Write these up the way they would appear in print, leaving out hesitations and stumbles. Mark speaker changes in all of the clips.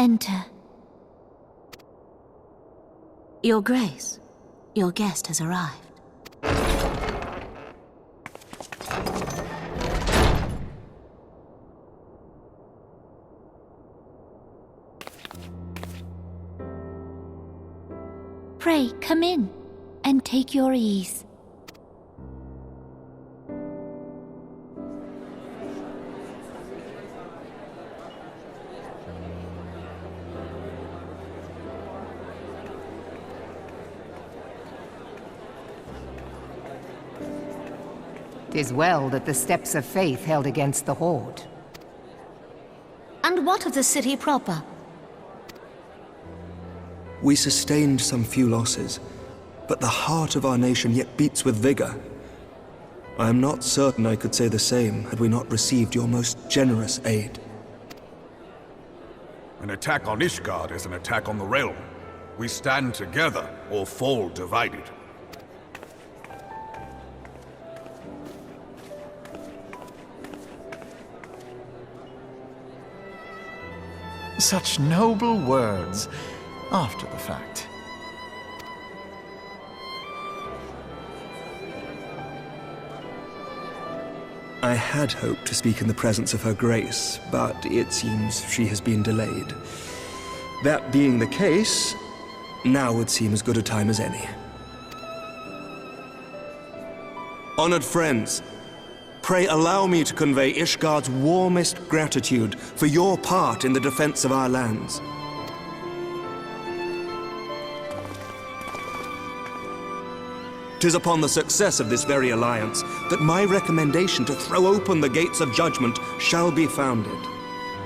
Speaker 1: enter. Your Grace, your guest has arrived. Pray, come in, and take your ease.
Speaker 2: 'Tis well that the steps of faith held against the Horde.
Speaker 1: And what of the city proper?
Speaker 3: We sustained some few losses, but the heart of our nation yet beats with vigor. I am not certain I could say the same had we not received your most generous aid.
Speaker 4: An attack on Ishgard is an attack on the realm. We stand together or fall divided.
Speaker 5: Such noble words, after the fact.
Speaker 3: I had hoped to speak in the presence of Her Grace, but it seems she has been delayed. That being the case, now would seem as good a time as any. Honored friends, pray allow me to convey Ishgard's warmest gratitude for your part in the defense of our lands. "'Tis upon the success of this very alliance that my recommendation to throw open the gates of judgment shall be founded.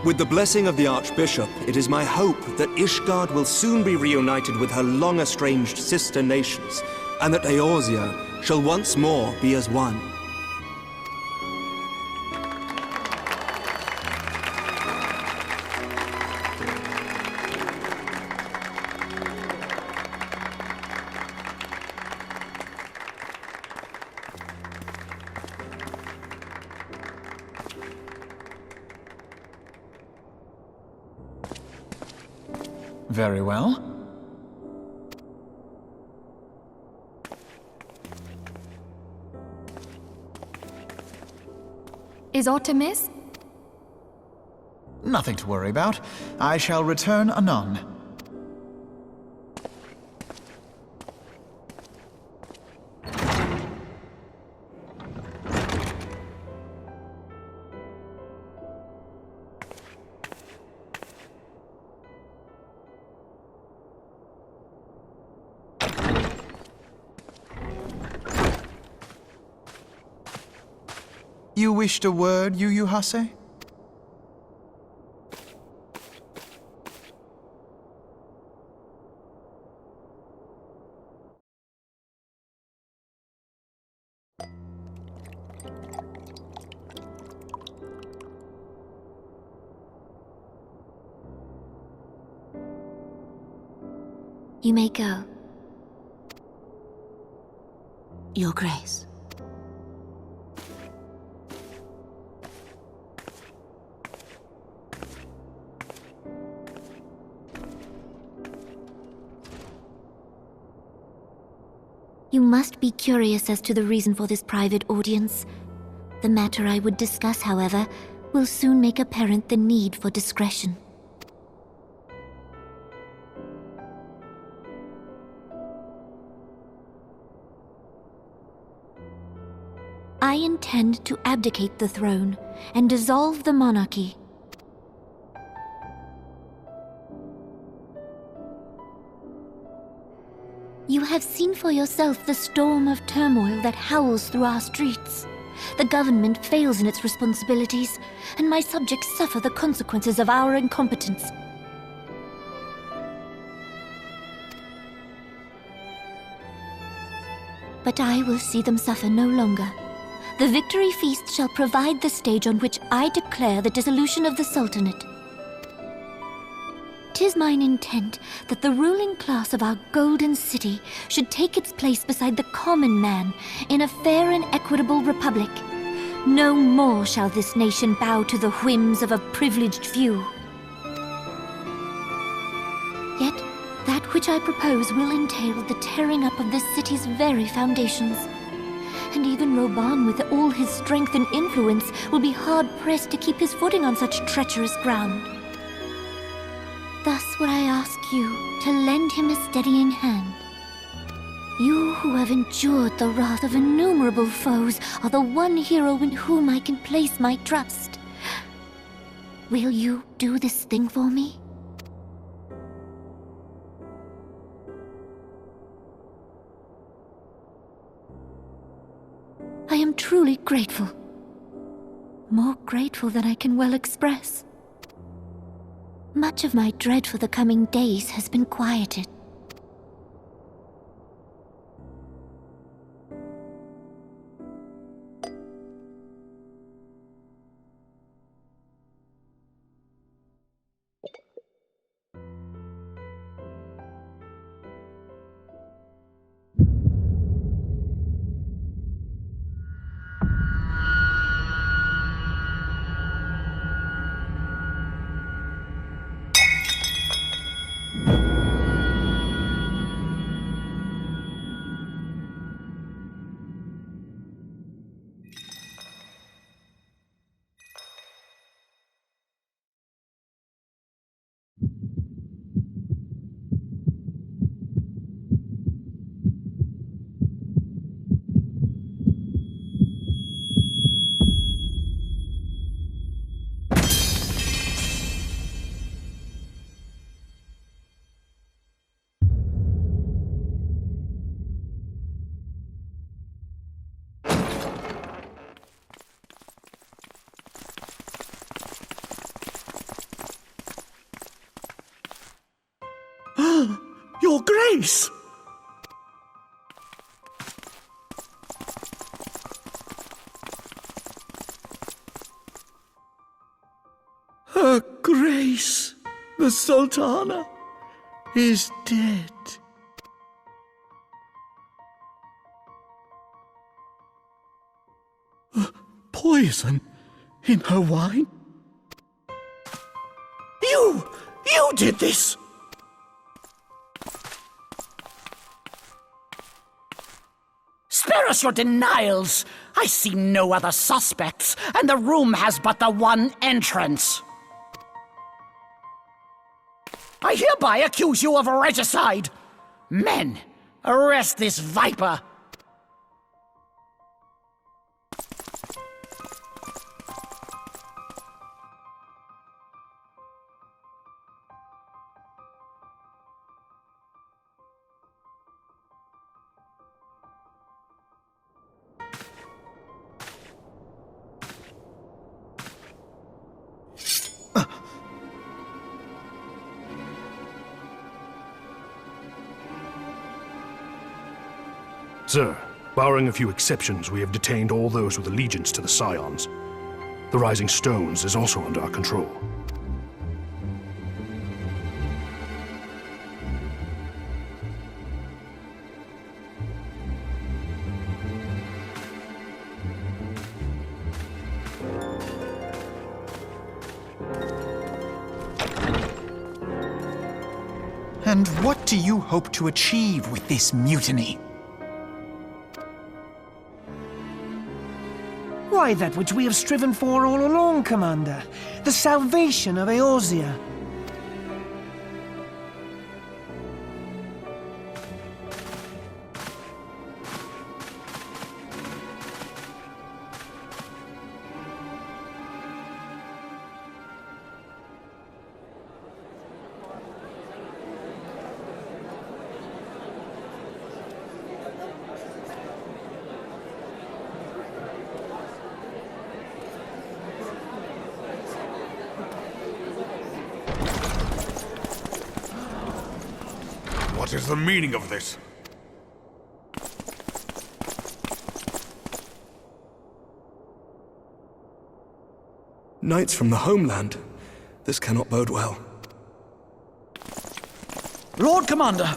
Speaker 3: With the blessing of the Archbishop, it is my hope that Ishgard will soon be reunited with her long-estranged sister nations, and that Eorzea shall once more be as one.
Speaker 5: Very well.
Speaker 1: Is aught amiss?
Speaker 5: Nothing to worry about. I shall return anon. You wished a word, Yu Hase?
Speaker 1: You may go. Your Grace. You must be curious as to the reason for this private audience. The matter I would discuss, however, will soon make apparent the need for discretion. I intend to abdicate the throne and dissolve the monarchy. You have seen for yourself the storm of turmoil that howls through our streets. The government fails in its responsibilities, and my subjects suffer the consequences of our incompetence. But I will see them suffer no longer. The victory feast shall provide the stage on which I declare the dissolution of the Sultanate. 'Tis mine intent that the ruling class of our golden city should take its place beside the common man in a fair and equitable republic. No more shall this nation bow to the whims of a privileged few. Yet, that which I propose will entail the tearing up of this city's very foundations. And even Reborn, with all his strength and influence, will be hard-pressed to keep his footing on such treacherous ground. Thus would I ask you to lend him a steadying hand. You who have endured the wrath of innumerable foes are the one hero in whom I can place my trust. Will you do this thing for me? I am truly grateful. More grateful than I can well express. Much of my dread for the coming days has been quieted.
Speaker 6: Your Grace! Her Grace, the Sultana, is dead. Poison in her wine? You did this!
Speaker 7: Spare us your denials! I see no other suspects, and the room has but the one entrance. I hereby accuse you of regicide! Men, arrest this viper!
Speaker 8: Sir, barring a few exceptions, we have detained all those with allegiance to the Scions. The Rising Stones is also under our control.
Speaker 5: And what do you hope to achieve with this mutiny?
Speaker 9: Why, that which we have striven for all along, Commander. The salvation of Eorzea.
Speaker 4: What is the meaning of this?
Speaker 3: Knights from the homeland. This cannot bode well.
Speaker 6: Lord Commander,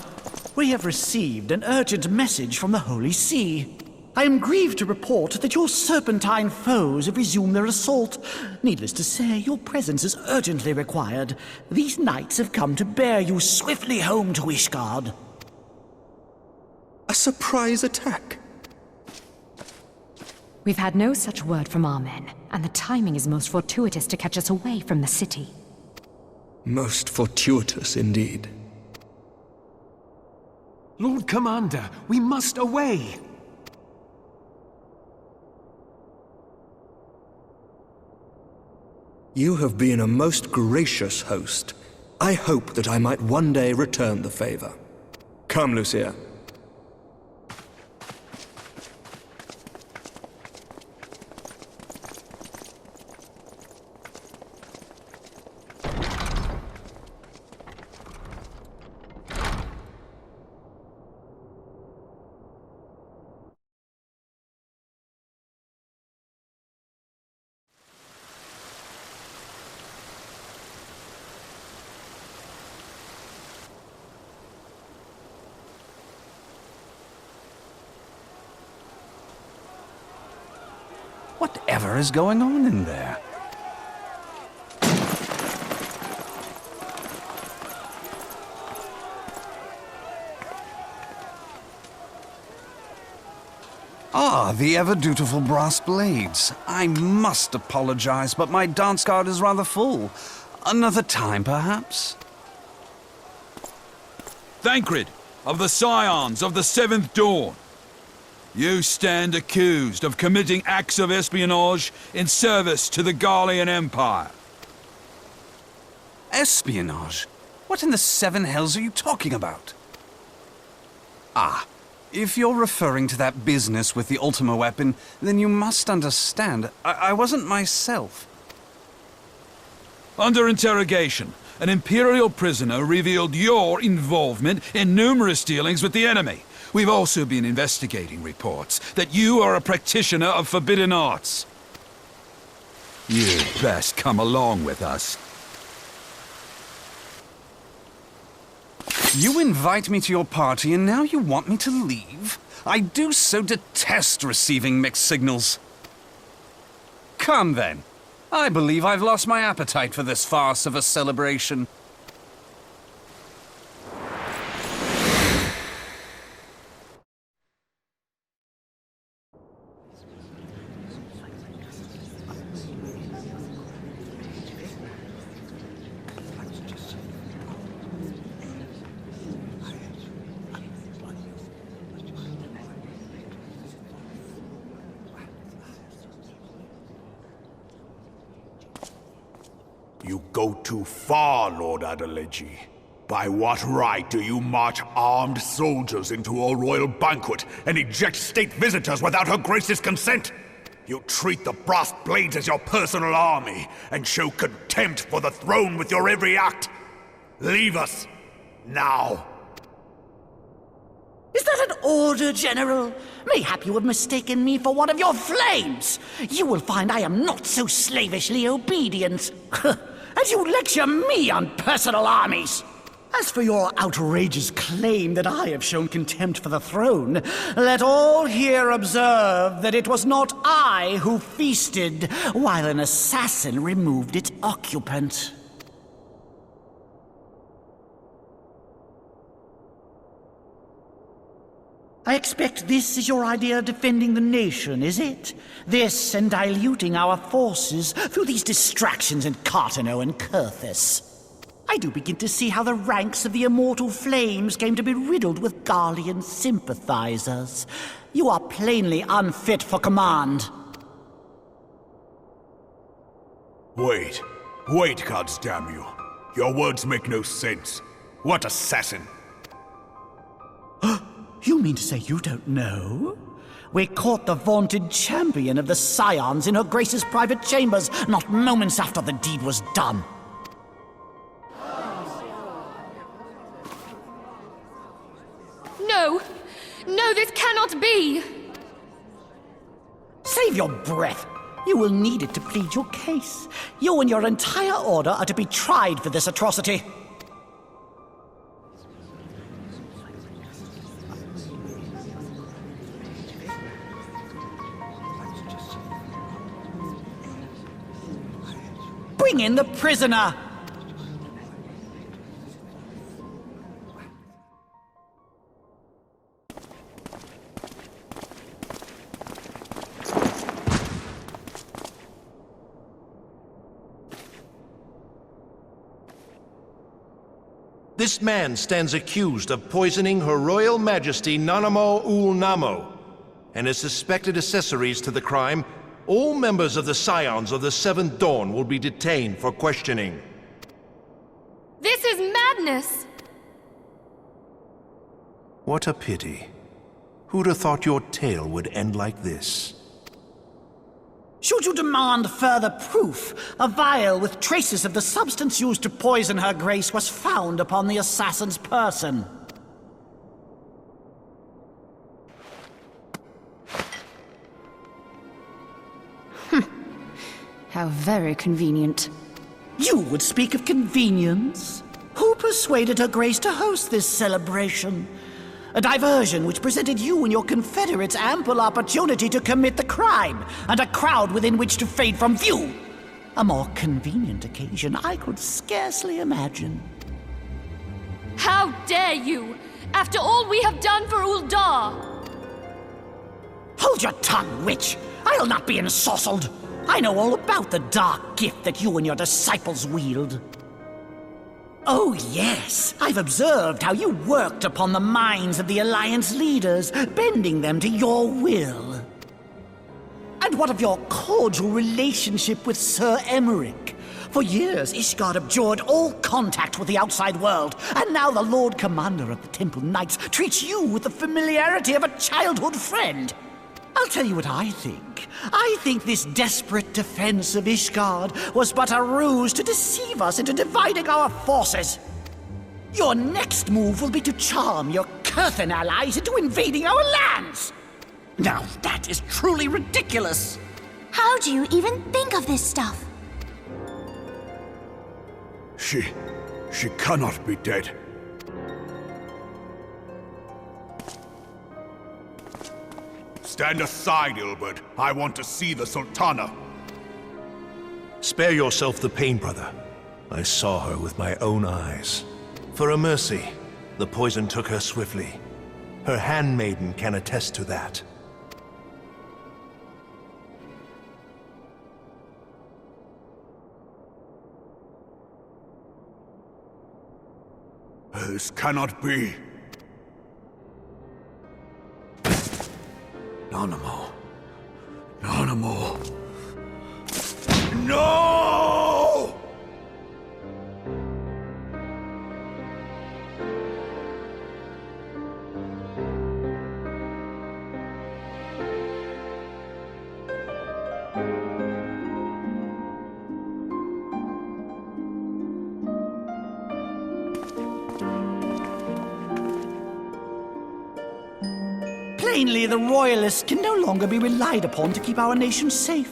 Speaker 6: we have received an urgent message from the Holy See.
Speaker 7: I am grieved to report that your serpentine foes have resumed their assault. Needless to say, your presence is urgently required. These knights have come to bear you swiftly home to Ishgard.
Speaker 3: A surprise attack?
Speaker 10: We've had no such word from our men, and the timing is most fortuitous to catch us away from the city.
Speaker 3: Most fortuitous indeed.
Speaker 9: Lord Commander, we must away!
Speaker 3: You have been a most gracious host. I hope that I might one day return the favor. Come, Lucia.
Speaker 11: Whatever is going on in there? Ah, the ever-dutiful brass blades. I must apologize, but my dance card is rather full. Another time, perhaps?
Speaker 12: Thancred, of the Scions of the Seventh Dawn. You stand accused of committing acts of espionage in service to the Garlean Empire.
Speaker 11: Espionage? What in the seven hells are you talking about? Ah, if you're referring to that business with the Ultima weapon, then you must understand, I wasn't myself.
Speaker 12: Under interrogation, an Imperial prisoner revealed your involvement in numerous dealings with the enemy. We've also been investigating reports that you are a practitioner of forbidden arts. You'd best come along with us.
Speaker 11: You invite me to your party and now you want me to leave? I do so detest receiving mixed signals. Come then. I believe I've lost my appetite for this farce of a celebration.
Speaker 4: You go too far, Lord Adeleji. By what right do you march armed soldiers to a royal banquet and eject state visitors without her grace's consent? You treat the brass blades as your personal army and show contempt for the throne with your every act. Leave us, now.
Speaker 7: Is that an order, General? Mayhap you have mistaken me for one of your flames. You will find I am not so slavishly obedient. As you lecture me on personal armies. As for your outrageous claim that I have shown contempt for the throne, let all here observe that it was not I who feasted while an assassin removed its occupant. I expect this is your idea of defending the nation, is it? This and diluting our forces through these distractions in Cartano and Kurthis. I do begin to see how the ranks of the Immortal Flames came to be riddled with Garlean sympathizers. You are plainly unfit for command.
Speaker 4: Wait, goddamn you. Your words make no sense. What assassin?
Speaker 7: You mean to say you don't know? We caught the vaunted champion of the Scions in her Grace's private chambers, not moments after the deed was done.
Speaker 13: No! No, this cannot be!
Speaker 7: Save your breath. You will need it to plead your case. You and your entire order are to be tried for this atrocity. bring in the prisoner!
Speaker 14: This man stands accused of poisoning Her Royal Majesty Nanamo Ul Namo, and as suspected accessories to the crime, all members of the Scions of the Seventh Dawn will be detained for questioning.
Speaker 13: This is madness!
Speaker 14: What a pity. Who'd have thought your tale would end like this?
Speaker 7: Should you demand further proof, a vial with traces of the substance used to poison Her Grace was found upon the assassin's person.
Speaker 10: How very convenient.
Speaker 7: You would speak of convenience? Who persuaded Her Grace to host this celebration? A diversion which presented you and your confederates ample opportunity to commit the crime, and a crowd within which to fade from view. A more convenient occasion I could scarcely imagine.
Speaker 13: How dare you! After all we have done for Uldar!
Speaker 7: Hold your tongue, witch! I'll not be ensorcelled! I know all about the dark gift that you and your disciples wield. Oh, yes. I've observed how you worked upon the minds of the Alliance leaders, bending them to your will. And what of your cordial relationship with Sir Emmerich? For years, Ishgard abjured all contact with the outside world, and now the Lord Commander of the Temple Knights treats you with the familiarity of a childhood friend. I'll tell you what I think. I think this desperate defense of Ishgard was but a ruse to deceive us into dividing our forces. Your next move will be to charm your Kurthan allies into invading our lands. Now that is truly ridiculous.
Speaker 1: How do you even think of this stuff?
Speaker 4: She cannot be dead. Stand aside, Ilbert. I want to see the Sultana.
Speaker 14: Spare yourself the pain, brother. I saw her with my own eyes. For a mercy, the poison took her swiftly. Her handmaiden can attest to that.
Speaker 4: This cannot be. Nanamo. Nanamo. No!
Speaker 7: Plainly, the Royalists can no longer be relied upon to keep our nation safe.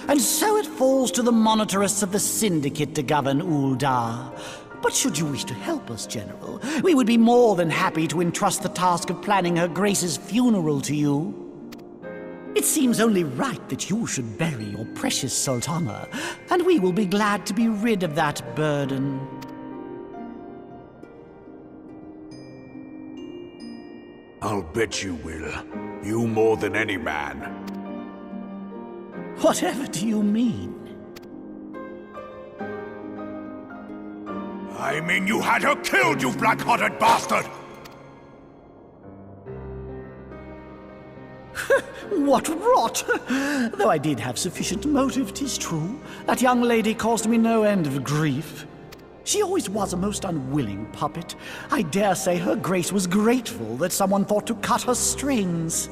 Speaker 7: And so it falls to the monitorists of the Syndicate to govern Uldar. But should you wish to help us, General, we would be more than happy to entrust the task of planning Her Grace's funeral to you. It seems only right that you should bury your precious Sultana, and we will be glad to be rid of that burden.
Speaker 4: I'll bet you will. You more than any man.
Speaker 7: Whatever do you mean?
Speaker 4: I mean you had her killed, you black-hearted bastard!
Speaker 7: What rot! Though I did have sufficient motive, 'tis true. That young lady caused me no end of grief. She always was a most unwilling puppet. I dare say Her Grace was grateful that someone thought to cut her strings.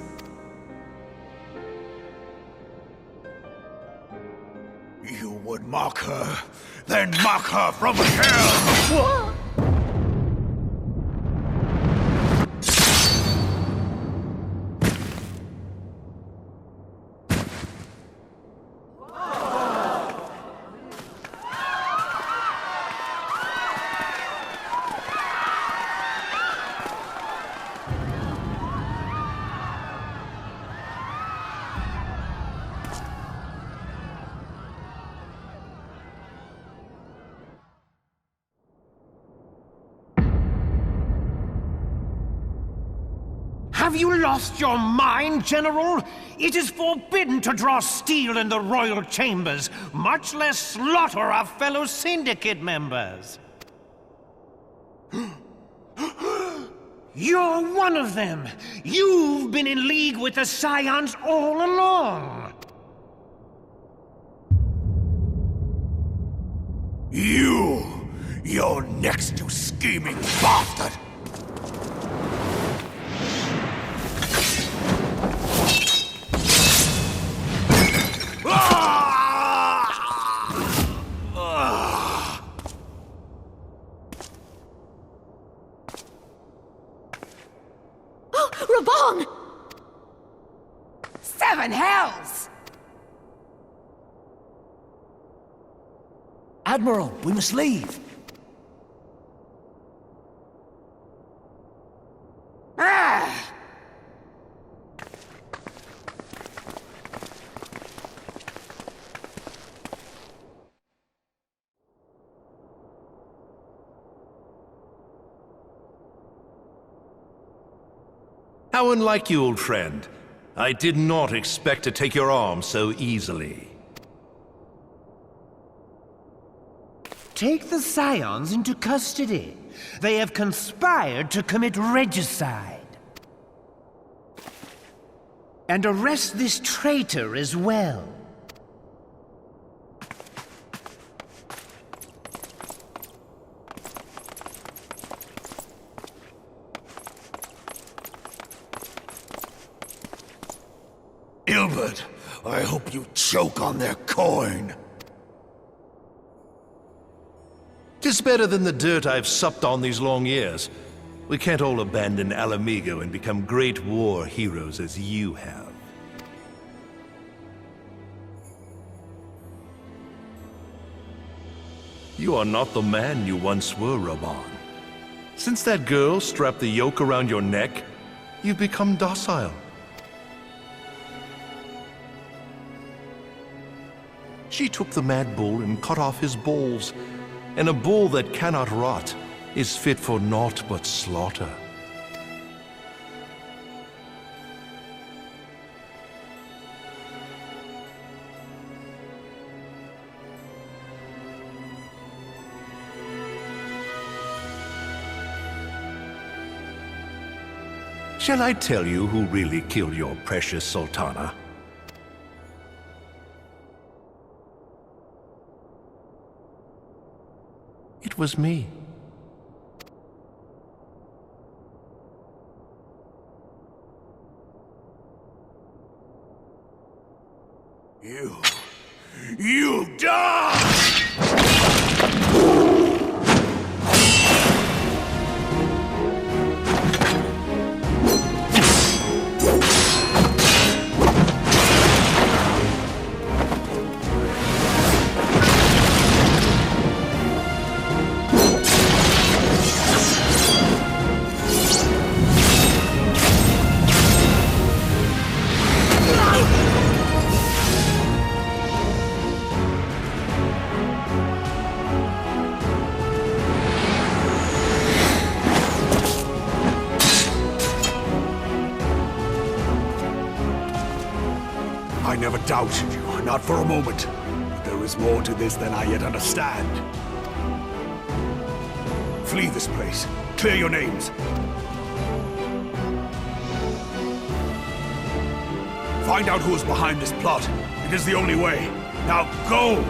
Speaker 4: You would mock her, then mock her from hell!
Speaker 7: What?
Speaker 6: Have you lost your mind, General? It is forbidden to draw steel in the royal chambers, much less slaughter our fellow syndicate members. You're one of them! You've been in league with the Scions all along!
Speaker 4: You're next, you scheming bastard!
Speaker 13: Reborn!
Speaker 2: Seven hells!
Speaker 7: Admiral, we must leave.
Speaker 2: Ah!
Speaker 14: How unlike you, old friend. I did not expect to take your arm so easily.
Speaker 6: Take the Scions into custody. They have conspired to commit regicide. And arrest this traitor as well.
Speaker 4: Ilbert, I hope you choke on their coin.
Speaker 14: 'Tis better than the dirt I've supped on these long years. We can't all abandon Alamigo and become great war heroes as you have. You are not the man you once were, Reborn. Since that girl strapped the yoke around your neck, you've become docile. She took the mad bull and cut off his balls, and a bull that cannot rot is fit for naught but slaughter. Shall I tell you who really killed your precious Sultana? It was me.
Speaker 4: You die! I never doubted you, not for a moment. But there is more to this than I yet understand. Flee this place. Clear your names. Find out who is behind this plot. It is the only way. Now go!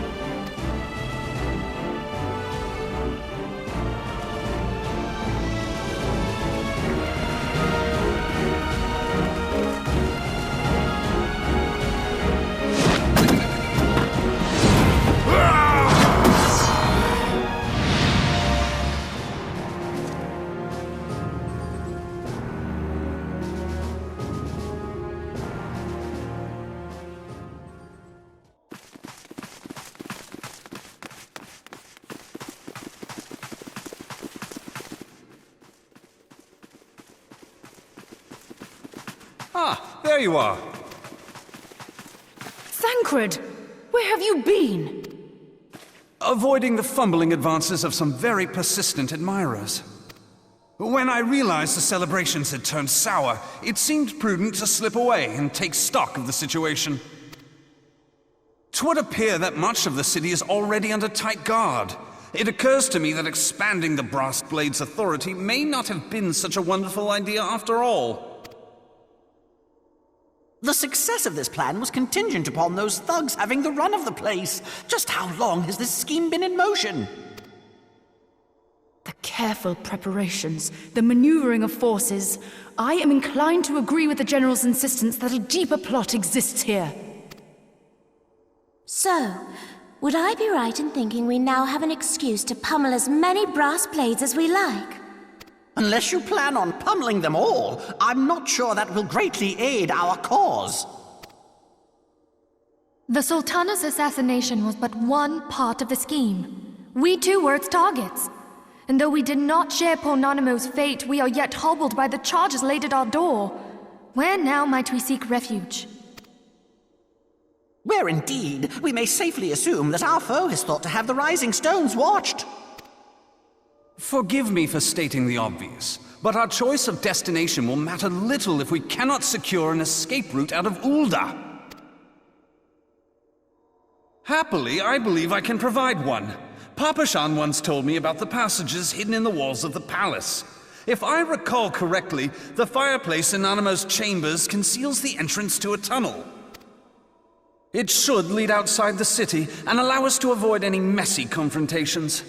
Speaker 11: Ah, there you are.
Speaker 13: Thancred, where have you been?
Speaker 11: Avoiding the fumbling advances of some very persistent admirers. When I realized the celebrations had turned sour, it seemed prudent to slip away and take stock of the situation. 'Twould appear that much of the city is already under tight guard. It occurs to me that expanding the Brass Blade's authority may not have been such a wonderful idea after all.
Speaker 7: The success of this plan was contingent upon those thugs having the run of the place. Just how long has this scheme been in motion?
Speaker 10: The careful preparations, the maneuvering of forces. I am inclined to agree with the General's insistence that a deeper plot exists here.
Speaker 1: So, would I be right in thinking we now have an excuse to pummel as many brass blades as we like?
Speaker 7: Unless you plan on pummeling them all, I'm not sure that will greatly aid our cause.
Speaker 13: The Sultana's assassination was but one part of the scheme. We too were its targets. And though we did not share poor Nanamo's fate, we are yet hobbled by the charges laid at our door. Where now might we seek refuge?
Speaker 7: Where indeed, we may safely assume that our foe has thought to have the Rising Stones watched.
Speaker 11: Forgive me for stating the obvious, but our choice of destination will matter little if we cannot secure an escape route out of Ulda. Happily, I believe I can provide one. Papashan once told me about the passages hidden in the walls of the palace. If I recall correctly, the fireplace in Nanamo's chambers conceals the entrance to a tunnel. It should lead outside the city and allow us to avoid any messy confrontations.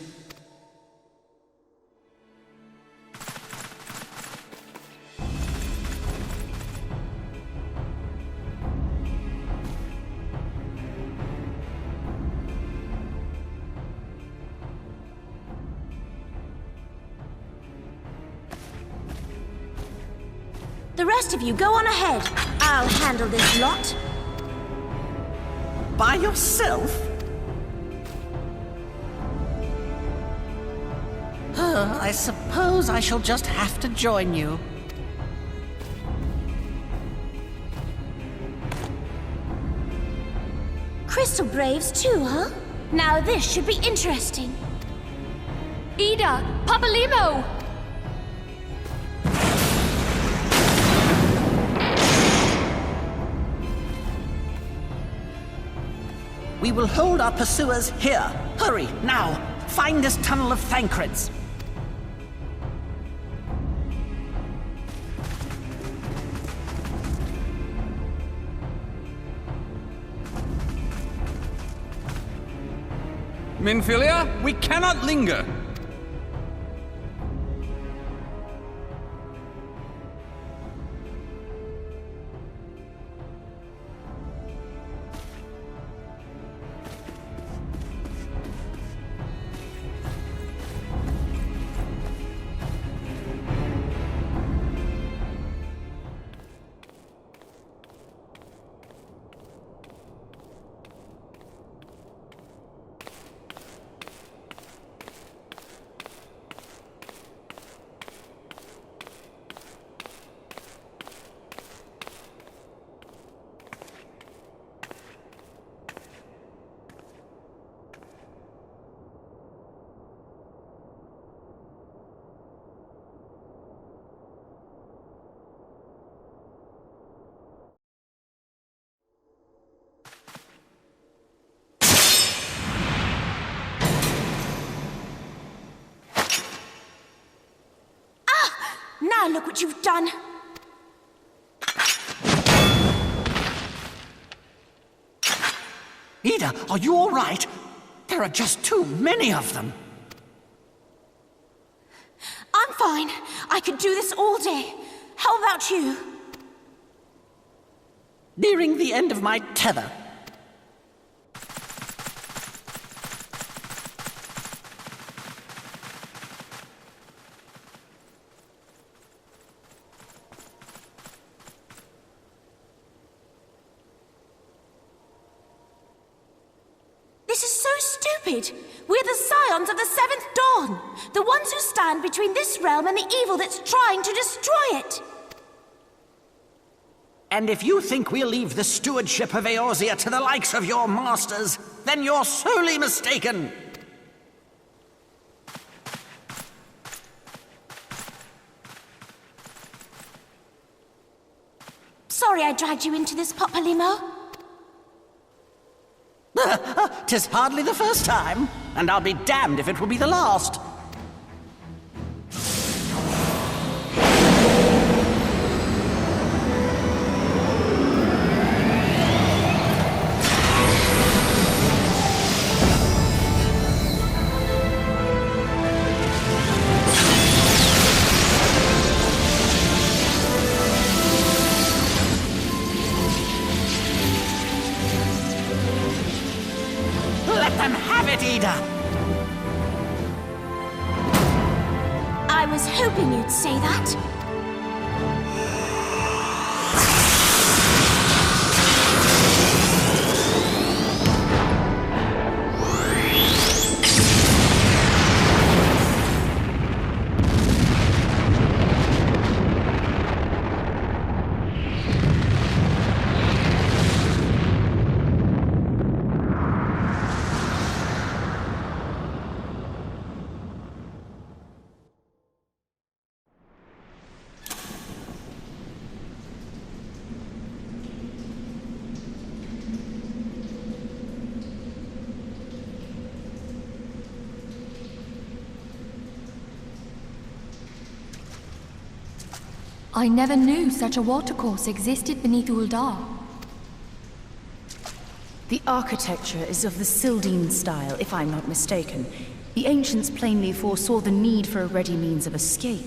Speaker 1: The rest of you go on ahead. I'll handle this lot.
Speaker 7: By yourself? I suppose I shall just have to join you.
Speaker 1: Crystal Braves too, huh? Now this should be interesting.
Speaker 13: Ida! Papalimo!
Speaker 7: We will hold our pursuers here. Hurry, now! Find this tunnel of Thancreds.
Speaker 11: Minfilia, we cannot linger.
Speaker 1: Now look what you've done.
Speaker 7: Ida, are you all right? There are just too many of them.
Speaker 1: I'm fine. I could do this all day. How about you?
Speaker 7: Nearing the end of my tether.
Speaker 1: This is so stupid. We're the scions of the Seventh Dawn. The ones who stand between this realm and the evil that's trying to destroy it.
Speaker 7: And if you think we'll leave the stewardship of Eorzea to the likes of your masters, then you're sorely mistaken.
Speaker 15: sorry I dragged you into this, Popolimo.
Speaker 7: 'Tis hardly the first time, and I'll be damned if it will be the last. Let them have it, Ida!
Speaker 15: I was hoping you'd say that.
Speaker 13: I never knew such a watercourse existed beneath Uldar.
Speaker 10: The architecture is of the Sildine style, if I'm not mistaken. The ancients plainly foresaw the need for a ready means of escape.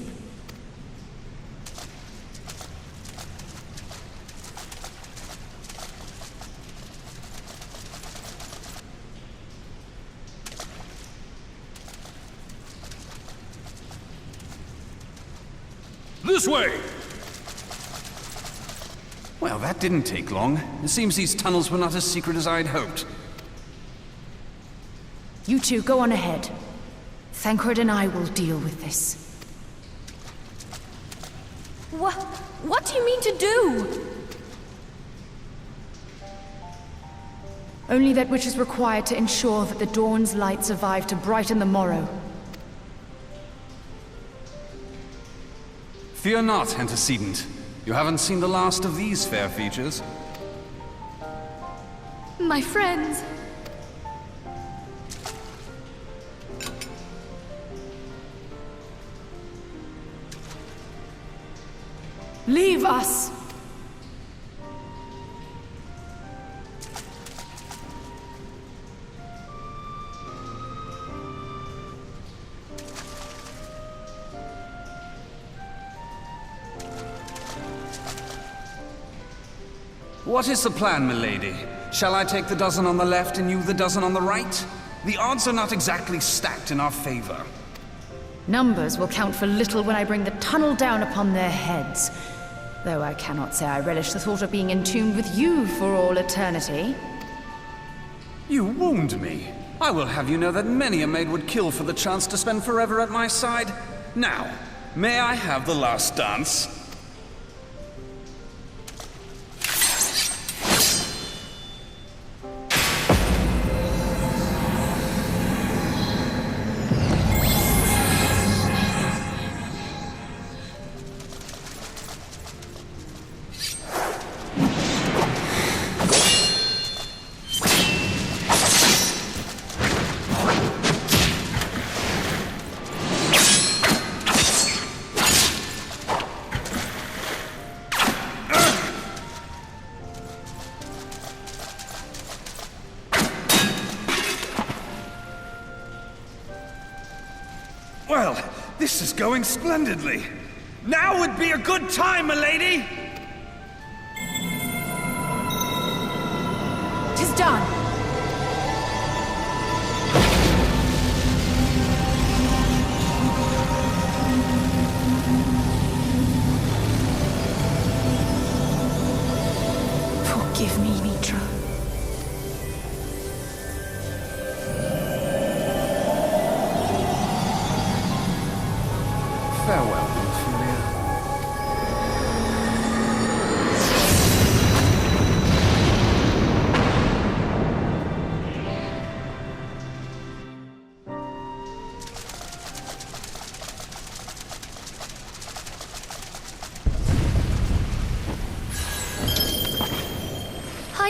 Speaker 11: This way! Well, that didn't take long. It seems these tunnels were not as secret as I'd hoped.
Speaker 10: You two, go on ahead. Thancred and I will deal with this.
Speaker 13: What do you mean to do?
Speaker 10: Only that which is required to ensure that the dawn's light survive to brighten the morrow.
Speaker 11: Fear not, antecedent. You haven't seen the last of these fair features.
Speaker 13: My friends.
Speaker 10: Leave us!
Speaker 11: What is the plan, milady? Shall I take the dozen on the left and you the dozen on the right? The odds are not exactly stacked in our favor.
Speaker 10: Numbers will count for little when I bring the tunnel down upon their heads. Though I cannot say I relish the thought of being entombed with you for all eternity.
Speaker 11: You wound me. I will have you know that many a maid would kill for the chance to spend forever at my side. Now, may I have the last dance?
Speaker 12: Well, this is going splendidly. Now would be a good time, milady!
Speaker 10: 'Tis done! Forgive me, Mitra.
Speaker 11: Farewell, Ophelia.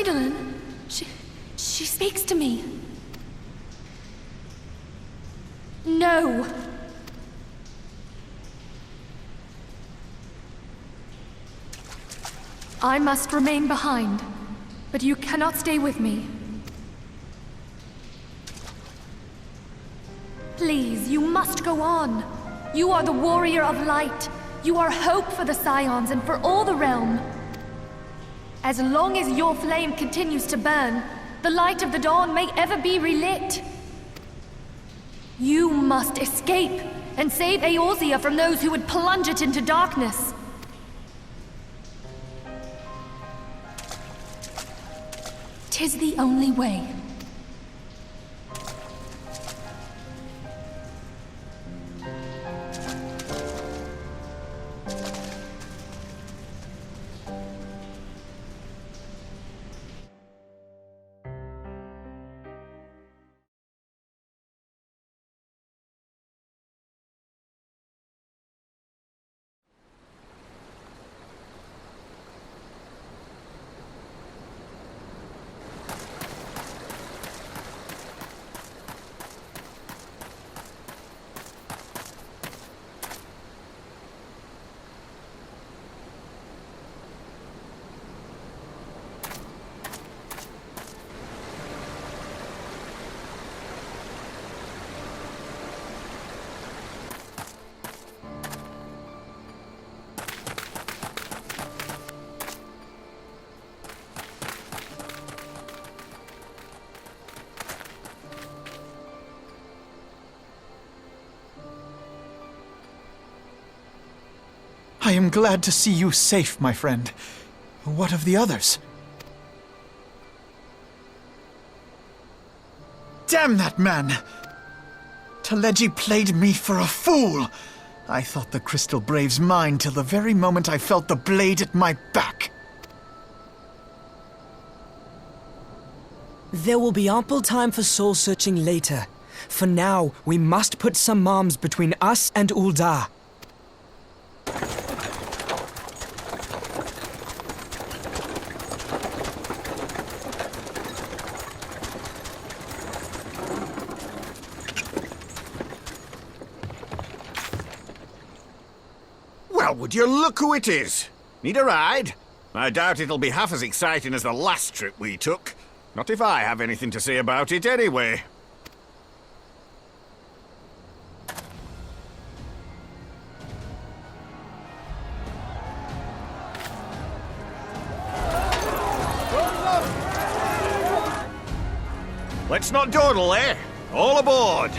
Speaker 13: Eidolon, she speaks to me. No! I must remain behind, but you cannot stay with me. Please, you must go on. You are the warrior of light. You are hope for the Scions and for all the realm. As long as your flame continues to burn, the light of the dawn may ever be relit. You must escape and save Eorzea from those who would plunge it into darkness. Tis the only way.
Speaker 5: I am glad to see you safe, my friend. What of the others? Damn that man! Taleji played me for a fool! I thought the Crystal Brave's mine till the very moment I felt the blade at my back.
Speaker 16: There will be ample time for soul-searching later. For now, we must put some arms between us and Ul'dah.
Speaker 4: Well, would you look who it is? Need a ride? I doubt it'll be half as exciting as the last trip we took. Not if I have anything to say about it anyway. Let's not dawdle, eh? All aboard!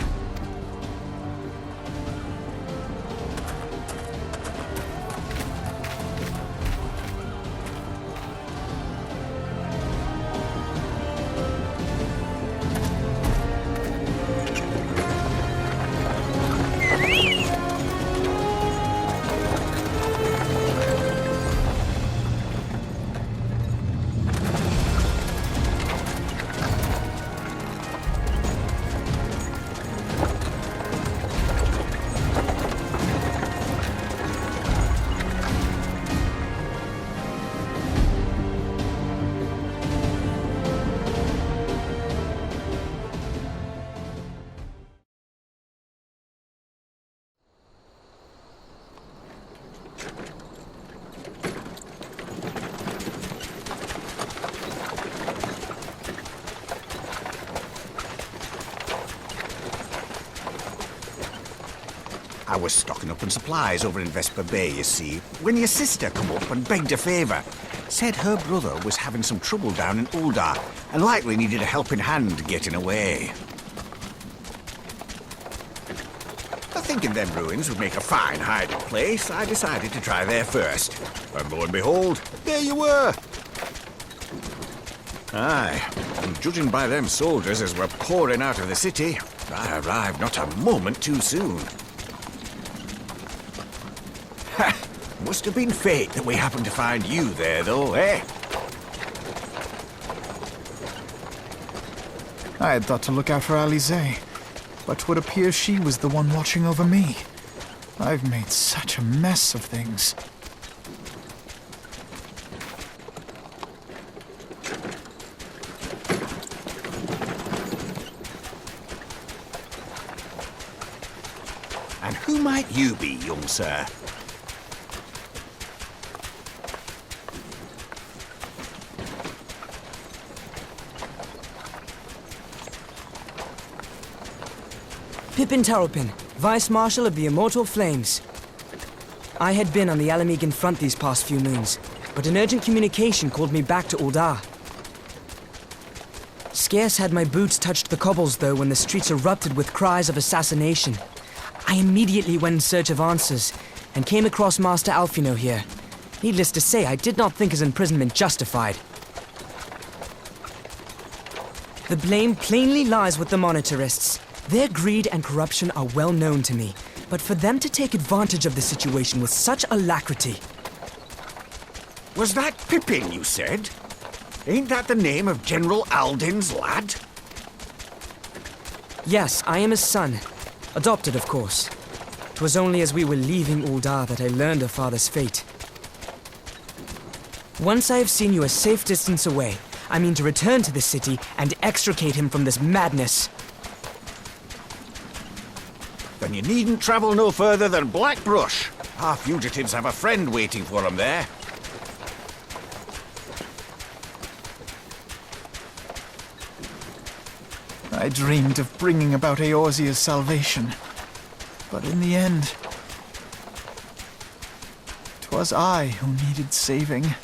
Speaker 4: I was stocking up on supplies over in Vesper Bay, you see, when your sister come up and begged a favour. Said her brother was having some trouble down in Ul'dah, and likely needed a helping hand getting away. Thinking them ruins would make a fine hiding place, I decided to try there first. And lo and behold, there you were! Aye, and judging by them soldiers as were pouring out of the city, I arrived not a moment too soon. Ha! Must have been fate that we happened to find you there, though, eh?
Speaker 5: I had thought to look out for Alize, but would appear she was the one watching over me. I've made such a mess of things.
Speaker 17: might you be, young sir?
Speaker 16: Pippin Taropin, Vice Marshal of the Immortal Flames. I had been on the Alamegan front these past few moons, but an urgent communication called me back to Uldar. Scarce had my boots touched the cobbles, though, when the streets erupted with cries of assassination. I immediately went in search of answers, and came across Master Alfino here. Needless to say, I did not think his imprisonment justified. The blame plainly lies with the Monitarists. Their greed and corruption are well known to me, but for them to take advantage of the situation with such alacrity...
Speaker 17: Was that Pippin, you said? Ain't that the name of General Alden's lad?
Speaker 16: Yes, I am his son. Adopted, of course. 'Twas only as we were leaving Uldar that I learned of father's fate. Once I have seen you a safe distance away, I mean to return to the city and extricate him from this madness.
Speaker 17: Then you needn't travel no further than Blackbrush. Our fugitives have a friend waiting for them there.
Speaker 5: I dreamed of bringing about Eorzea's salvation. But in the end, 'twas I who needed saving.